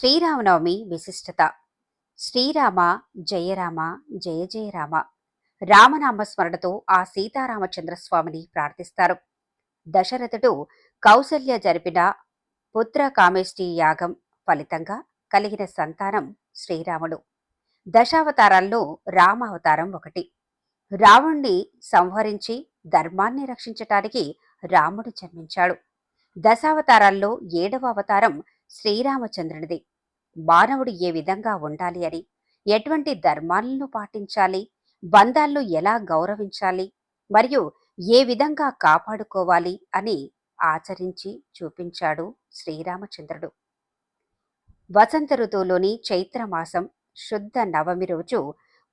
శ్రీరామనవమి విశిష్టత. శ్రీరామ జయ రామ జయ జయ రామ. రామనామ స్మరణతో ఆ సీతారామచంద్రస్వామిని ప్రార్థిస్తారు. దశరథుడు కౌసల్య జరిపిన పుత్ర కామేష్టి యాగం ఫలితంగా కలిగిన సంతానం శ్రీరాముడు. దశావతారాల్లో రామావతారం ఒకటి. రావణ్ణి సంహరించి ధర్మాన్ని రక్షించటానికి రాముడు జన్మించాడు. దశావతారాల్లో 7వ అవతారం శ్రీరామచంద్రునిది. మానవుడు ఏ విధంగా ఉండాలి అని, ఎటువంటి ధర్మాలను పాటించాలి, బంధాలను ఎలా గౌరవించాలి, మరియు ఏ విధంగా కాపాడుకోవాలి అని ఆచరించి చూపించాడు శ్రీరామచంద్రుడు. వసంత ఋతువులోని చైత్రమాసం శుద్ధ నవమి రోజు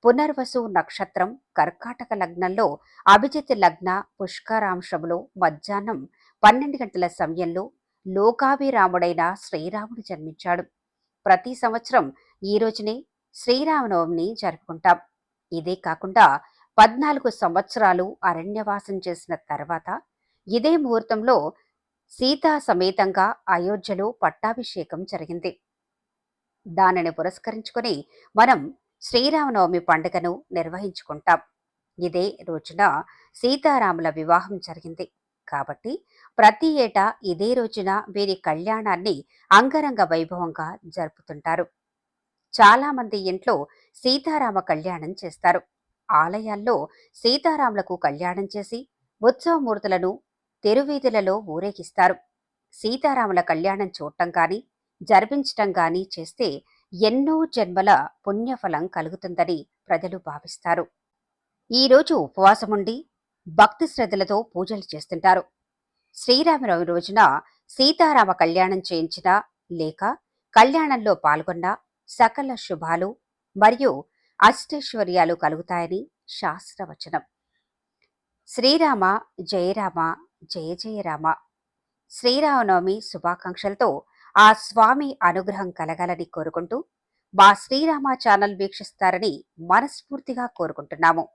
పునర్వసు నక్షత్రం కర్కాటక లగ్నంలో అభిజిత్ లగ్న పుష్కరాంశములో మధ్యాహ్నం 12 గంటల సమయంలో లోకాభిరాముడైన శ్రీరాముడు జన్మించాడు. ప్రతి సంవత్సరం ఈ రోజునే శ్రీరామనవమిని జరుపుకుంటాం. ఇదే కాకుండా 14 సంవత్సరాలు అరణ్యవాసం చేసిన తర్వాత ఇదే ముహూర్తంలో సీతా సమేతంగా అయోధ్యలో పట్టాభిషేకం జరిగింది. దానిని పురస్కరించుకొని మనం శ్రీరామనవమి పండుగను నిర్వహించుకుంటాం. ఇదే రోజున సీతారాముల వివాహం జరిగింది కాబట్టి ప్రతి ఏటా ఇదే రోజున వీరి కళ్యాణాన్ని అంగరంగ వైభవంగా జరుపుతుంటారు. చాలా మంది ఇంట్లో సీతారామ కళ్యాణం చేస్తారు. ఆలయాల్లో సీతారాములకు కళ్యాణం చేసి ఉత్సవమూర్తులను తెరువీధులలో ఊరేగిస్తారు. సీతారాముల కళ్యాణం చూడటం గాని జరిపించటం గాని చేస్తే ఎన్నో జన్మల పుణ్యఫలం కలుగుతుందని ప్రజలు భావిస్తారు. ఈరోజు ఉపవాసముండి భక్తి శ్రద్ధలతో పూజలు చేస్తుంటారు. శ్రీరామనవమి రోజున సీతారామ కళ్యాణం చేయించిన లేక కళ్యాణంలో పాల్గొన్న సకల శుభాలు మరియు అష్టైశ్వర్యాలు కలుగుతాయని శాస్త్రవచనం. శ్రీరామ జయ రామ జయ జయ రామ. శ్రీరామనవమి శుభాకాంక్షలతో ఆ స్వామి అనుగ్రహం కలగాలని కోరుకుంటూ మా శ్రీరామ ఛానల్ వీక్షిస్తారని మనస్ఫూర్తిగా కోరుకుంటున్నాము.